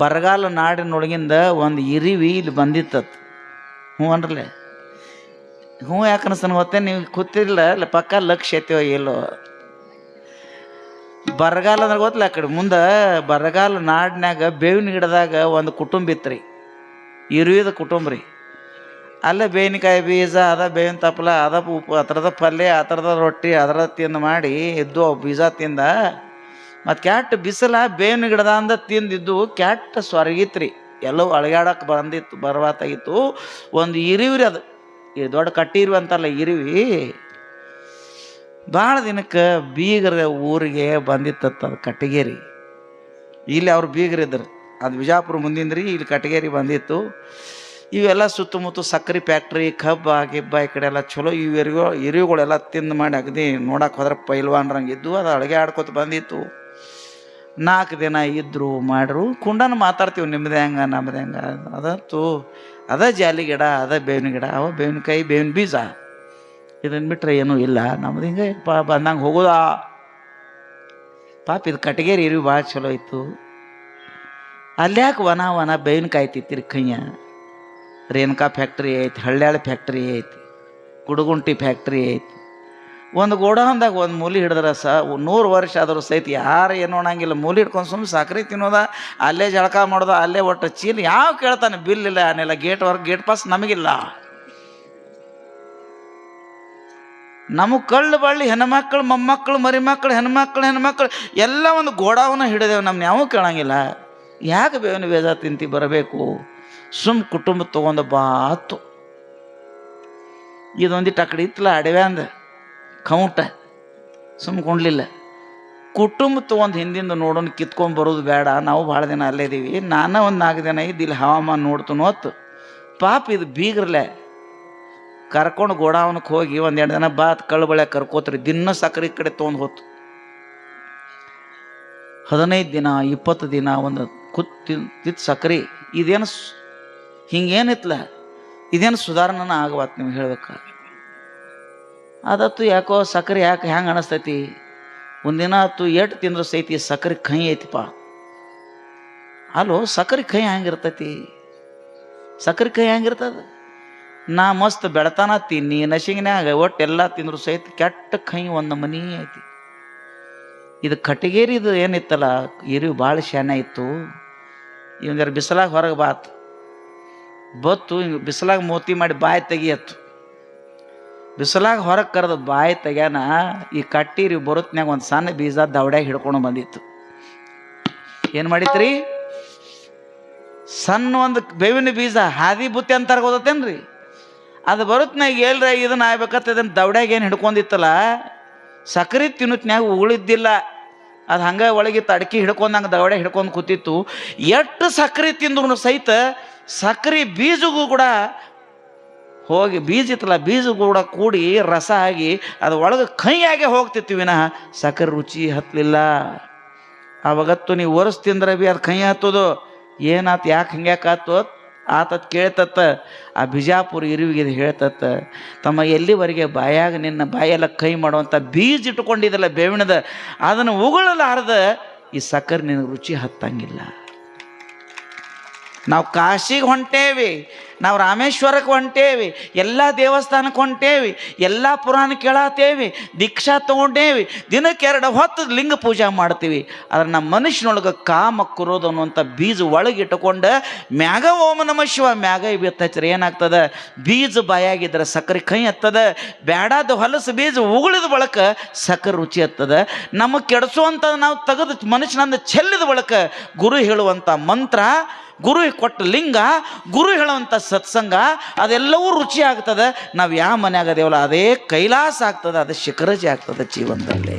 ಬರಗಾಲ ನಾಡಿನೊಳಗಿಂದ ಒಂದು ಇರಿವಿ ಇಲ್ಲಿ ಬಂದಿತ್ತತ್. ಹ್ಞೂ ಅನ್ರಲ್ಲೇ, ಹ್ಞೂ ಯಾಕೆ ಅನ್ಸನ್ ಗೊತ್ತೇ, ನೀವು ಕೂತಿಲ್ಲ ಇಲ್ಲ ಪಕ್ಕ ಲಕ್ಷ್ಯ ಐತಿವ ಎಲ್ಲೋ. ಬರಗಾಲ ಅಂದ್ರೆ ಗೊತ್ತಿಲ್ಲ, ಆ ಕಡೆ ಮುಂದೆ ಬರಗಾಲ ನಾಡಿನಾಗ ಬೇವಿನ ಗಿಡದಾಗ ಒಂದು ಕುಟುಂಬ ಇತ್ತು ರೀ, ಇರುವಿದ ಕುಟುಂಬ ರೀ. ಅಲ್ಲೇ ಬೇವಿನಕಾಯಿ ಬೀಜ ಅದ, ಬೇವಿನ ತಪ್ಪಲ ಅದ, ಉಪ್ಪು ಆ ಥರದ ಪಲ್ಯ, ಆ ಥರದ ರೊಟ್ಟಿ ಅದರ ತಿಂದು ಮಾಡಿ ಇದ್ದು ಬೀಜ ತಿಂದ. ಮತ್ತು ಕ್ಯಾಟ್ ಬಿಸಿಲ ಬೇವಿನ ಗಿಡದ ಅಂದ ತಿಂದಿದ್ದು ಕ್ಯಾಟ್ ಸ್ವರ್ಗಿತ್ರಿ, ಎಲ್ಲೋ ಅಳಗಾಡಕ್ಕೆ ಬರವಾತಾಗಿತ್ತು. ಒಂದು ಇರಿವಿ ಅದು, ಈ ದೊಡ್ಡ ಕಟ್ಟಿ ಇರುವಿ ಅಂತಲ್ಲ ಇರಿವಿ. ಭಾಳ ದಿನಕ್ಕೆ ಬೀಗರ ಊರಿಗೆ ಬಂದಿತ್ತತ್ತ ಅದು ಕಟ್ಟಿಗೇರಿ. ಇಲ್ಲಿ ಅವ್ರು ಬೀಗರಿದ್ರು, ಅದು ವಿಜಾಪುರ ಮುಂದಿಂದ್ರಿ, ಇಲ್ಲಿ ಕಟ್ಟಿಗೇರಿ ಬಂದಿತ್ತು. ಇವೆಲ್ಲ ಸುತ್ತಮುತ್ತ ಸಕ್ಕರೆ ಫ್ಯಾಕ್ಟ್ರಿ, ಕಬ್ಬ ಗಿಬ್ಬ ಈ ಕಡೆ ಎಲ್ಲ ಚಲೋ ಇರಿವುಗಳೆಲ್ಲ ತಿಂದು ಮಾಡಿ ಅಗದಿ ನೋಡಕ್ಕೆ ಹೋದ್ರೆ ಪೈಲ್ವಾನ್ರಂಗೆ ಇದ್ದು. ಅದು ಅಡುಗೆ ಆಡ್ಕೊತ ಬಂದಿತ್ತು. 4 ದಿನ ಇದ್ದರು ಮಾಡ್ರು, ಕುಂಡನ ಮಾತಾಡ್ತೀವಿ, ನಿಮ್ಮದೇ ಹೆಂಗೆ ನಮ್ಮದೇ ಹೆಂಗೆ. ಅದಂತೂ ಅದ ಜಾಲಿ ಗಿಡ, ಅದ ಬೇವಿನ ಗಿಡ, ಅವ ಬೇವಿನಕಾಯಿ ಬೇವಿನ ಬೀಜ, ಇದನ್ನು ಬಿಟ್ಟರೆ ಏನೂ ಇಲ್ಲ. ನಮ್ದು ಹಿಂಗೆ ಬಂದಂಗೆ ಹೋಗೋದಾ. ಪಾಪ ಇದು ಕಟ್ಟಿಗೇರಿ ಇರಿವಿ ಭಾಳ ಚಲೋ ಇತ್ತು. ಅಲ್ಯಾಕೆ ವನ ಬೇವಿನಕಾಯಿ ತಿತ್ತಿರಿ ಕೈಯ. ರೇಣುಕಾ ಫ್ಯಾಕ್ಟ್ರಿ ಐತಿ, ಹಳ್ಳ್ಯಾಳ ಫ್ಯಾಕ್ಟ್ರಿ ಐತಿ, ಕುಡುಗುಂಟಿ ಫ್ಯಾಕ್ಟ್ರಿ ಐತಿ. ಒಂದು ಗೋಡೌನ್ದಾಗ ಒಂದು ಮೂಲಿ ಹಿಡಿದ್ರೆ 100 ವರ್ಷ ಆದರೂ ಸಹಿತ ಯಾರು ಏನು ಅನ್ನಂಗಿಲ್ಲ. ಮೂಲಿ ಹಿಡ್ಕೊಂಡು ಸುಮ್ಮನೆ ಸಕ್ರೆ ತಿನ್ನೋದ, ಅಲ್ಲೇ ಜಳಕ ಮಾಡೋದ, ಅಲ್ಲೇ ಒಟ್ಟು ಚೀಲ ಯಾವ ಕೇಳ್ತಾನೆ, ಬಿಲ್ ಇಲ್ಲ ಏನಿಲ್ಲ, ಗೇಟ್ ಪಾಸ್ ನಮಗಿಲ್ಲ. ನಮಗೆ ಕಳ್ಳು ಬಳ್ಳಿ ಹೆಣ್ಮಕ್ಳು ಮೊಮ್ಮಕ್ಕಳು ಮರಿಮಕ್ಕಳು ಹೆಣ್ಮಕ್ಳು ಎಲ್ಲ ಒಂದು ಗೋಡೌನ ಹಿಡಿದೇವು, ನಮ್ನ ಯಾವ ಕೇಳಂಗಿಲ್ಲ. ಯಾಕೆ ಬೇವಿನ ಬೇಜ ತಿಂತಿ ಬರಬೇಕು, ಸುಮ್ಮ ಕುಟುಂಬ ತೊಗೊಂಡು ಬಾತು. ಇದೊಂದಿಟ್ಟು ಆ ಕಡೆ ಇತ್ತಲ್ಲ ಅಡವೆ ಅಂದ ಕೌಂಟ, ಸುಮ್ಮ ಕೊಂಡ್ಲಿಲ್ಲ. ಕುಟುಂಬ ತೊಗೊಂಡು ಹಿಂದಿಂದ ನೋಡೋಣ, ಕಿತ್ಕೊಂಡ್ಬರೋದು ಬೇಡ, ನಾವು ಭಾಳ ದಿನ ಅಲ್ಲೇ ಇದ್ದೀವಿ. ನಾನು ಒಂದು 4 ದಿನ ಇದ್ದು ಇಲ್ಲಿ ಹವಾಮಾನ ನೋಡ್ತು ಹೊತ್ತು. ಪಾಪ ಇದು ಬೀಗ್ರಲೆ ಕರ್ಕೊಂಡು ಗೋಡಾವನಕ್ಕೆ ಹೋಗಿ 1-2 ದಿನ ಬಾತ್ ಕಳ್ಳು ಬಳೆ ಕರ್ಕೋತ್ರಿ. ದಿನ ಸಕ್ಕರೆ ಕಡೆ ತೊಗೊಂಡು ಹೋತು. 15 ದಿನ 20 ದಿನ ಒಂದು ತಿತ್ತು ಸಕ್ರೆ. ಇದೇನು ಹಿಂಗೇನಿತ್ತಲ್ಲ, ಇದೇನು ಸುಧಾರಣನ ಆಗವತ್ತು ನೀವು ಹೇಳ್ಬೇಕು. ಅದತ್ತು ಯಾಕೋ ಸಕ್ಕರೆ ಯಾಕೆ ಹೆಂಗೆ ಅನಿಸ್ತೈತಿ. ಒಂದಿನ ಆತು ಎಟ್ಟು ತಿಂದ್ರೆ ಸೈತಿ ಸಕ್ಕರೆ ಕಹಿ ಐತಿಪ್ಪ. ಅಲ್ಲೋ ಸಕ್ಕರೆ ಕಹಿ ಹೆಂಗಿರ್ತೈತಿ, ಸಕ್ಕರೆ ಕಹಿ ಹೆಂಗಿರ್ತದ. ನಾ ಮಸ್ತ್ ಬೆಳತಾನ ತಿನ್ನಿ ನಶಿಂಗಿನ್ಯಾಗ ಒಟ್ಟು ಎಲ್ಲ ತಿಂದ್ರು ಸಹಿತ ಕೆಟ್ಟ ಕಹಿ ಒಂದು ಮನಿ ಐತಿ. ಇದು ಕಟ್ಟಿಗೇರಿದು ಏನಿತ್ತಲ್ಲ ಇರಿವು ಭಾಳ ಶಾನೆ ಇತ್ತು. ಇವಂದಾರ ಬಿಸಿಲಾಗ ಹೊರಗೆ ಬತ್ತು ಹಿಂಗೆ ಬಿಸಿಲಾಗ ಮೋತಿ ಮಾಡಿ ಬಾಯಿ ತೆಗಿಯತ್ತು. ಬಿಸಿಲಾಗ ಹೊರಗೆ ಕರೆದು ಬಾಯಿ ತೆಗ್ಯಾನ. ಈ ಕಟ್ಟಿರಿ ಬರುತ್ನ್ಯಾಗ ಒಂದು ಸಣ್ಣ ಬೀಜ ದವಡ್ಯಾಗ ಹಿಡ್ಕೊಂಡು ಬಂದಿತ್ತು. ಏನು ಮಾಡಿತ್ರಿ, ಸಣ್ಣ ಒಂದು ಬೇವಿನ ಬೀಜ ಹಾದಿ ಬುತ್ತಿ ಅಂತಾರೆ ಗೊತ್ತೇನ್ರಿ. ಅದು ಬರುತ್ನ್ಯಾಗ ಹೇಳ್ರಿ ಇದನ್ನ ಆಗ್ಬೇಕತ್ತ ಇದನ್ನು ದವಡ್ಯಾಗ ಏನು ಹಿಡ್ಕೊಂಡಿತ್ತಲ್ಲ, ಸಕ್ಕರೆ ತಿನ್ನುತ್ನ್ಯಾಗ ಉಗುಳಿದ್ದಿಲ್ಲ. ಅದು ಹಂಗೆ ಒಳಗಿತ್ತು, ಅಡಿಕೆ ಹಿಡ್ಕೊಂಡಂಗೆ ದವಡ್ಯಾಗ ಹಿಡ್ಕೊಂಡು ಕೂತಿತ್ತು. ಎಷ್ಟು ಸಕ್ಕರೆ ತಿಂದ್ರು ಸಹಿತ ಸಕ್ಕರೆ ಬೀಜಗೂ ಕೂಡ ಹೋಗಿ, ಬೀಜ ಇತ್ತಲ್ಲ ಬೀಜಗೂ ಕೂಡ ಕೂಡಿ ರಸ ಆಗಿ ಅದು ಒಳಗೆ ಕೈಯಾಗೆ ಹೋಗ್ತಿತ್ತು ವಿನಃ ಸಕ್ಕರೆ ರುಚಿ ಹತ್ತಲಿಲ್ಲ. ಆವಾಗತ್ತು ನೀವು ಒರೆಸ್ ತಿಂದ್ರೆ ಬಿ ಅದು ಕೈ ಹತ್ತೋದು. ಏನಾತು, ಯಾಕೆ ಹಿಂಗ್ಯಾಕಾತು ಆತತ್ ಕೇಳ್ತತ್ತ. ಆ ಬಿಜಾಪುರ ಇರುವಿಗೆ ಹೇಳ್ತತ್ತ, ತಮ್ಮ ಎಲ್ಲಿವರೆಗೆ ಬಾಯಾಗ ನಿನ್ನ ಬಾಯೆಲ್ಲ ಕೈ ಮಾಡುವಂಥ ಬೀಜ ಇಟ್ಕೊಂಡಿದ್ದಲ್ಲ ಬೇವಿನದ, ಅದನ್ನು ಉಗುಳಲಾರ್ದ ಈ ಸಕ್ಕರೆ ನಿನಗೆ ರುಚಿ ಹತ್ತಂಗಿಲ್ಲ. ನಾವು ಕಾಶಿಗೆ ಹೊಂಟೇವಿ, ನಾವು ರಾಮೇಶ್ವರಕ್ಕೆ ಹೊಂಟೇವಿ, ಎಲ್ಲ ದೇವಸ್ಥಾನಕ್ಕೆ ಹೊಂಟೇವಿ, ಎಲ್ಲ ಪುರಾಣ ಕೇಳತ್ತೇವಿ, ದೀಕ್ಷಾ ತೊಗೊಂಡೇವಿ, ದಿನಕ್ಕೆ 2 ಹೊತ್ತು ಲಿಂಗ ಪೂಜೆ ಮಾಡ್ತೀವಿ. ಆದ್ರೆ ನಮ್ಮ ಮನುಷ್ಯನೊಳಗೆ ಕಾಮ ಕುರೋದು ಅನ್ನುವಂಥ ಬೀಜ ಒಳಗೆ ಇಟ್ಟುಕೊಂಡು ಮ್ಯಾಗ ಓಂ ನಮಃ ಶಿವ ಮ್ಯಾಗ ಹಚ್ಚಿದ್ರೆ ಏನಾಗ್ತದೆ, ಬೀಜ ಬಾಯಾಗಿದ್ರೆ ಸಕ್ಕರೆ ಕೈ ಹತ್ತದ. ಬ್ಯಾಡಾದ ಹೊಲಸು ಬೀಜ ಉಗುಳಿದ ಬಳಕ ಸಕ್ಕರೆ ರುಚಿ ಹತ್ತದ. ನಮಗೆ ಕೆಡಿಸುವಂಥದ್ದು ನಾವು ತೆಗೆದು ಮನುಷ್ಯನಂದ ಚೆಲ್ಲಿದ ಬಳಕ ಗುರು ಹೇಳುವಂಥ ಮಂತ್ರ, ಗುರು ಕೊಟ್ಟ ಲಿಂಗ, ಗುರು ಹೇಳುವಂಥ ಸತ್ಸಂಗ ಅದೆಲ್ಲವೂ ರುಚಿ ಆಗ್ತದೆ. ನಾವು ಯಾವ ಮನೆ ಆಗದೇವಲ್ಲ ಅದೇ ಕೈಲಾಸ ಆಗ್ತದೆ, ಅದು ಶಿಖರಜಿ ಆಗ್ತದೆ ಜೀವನದಲ್ಲಿ.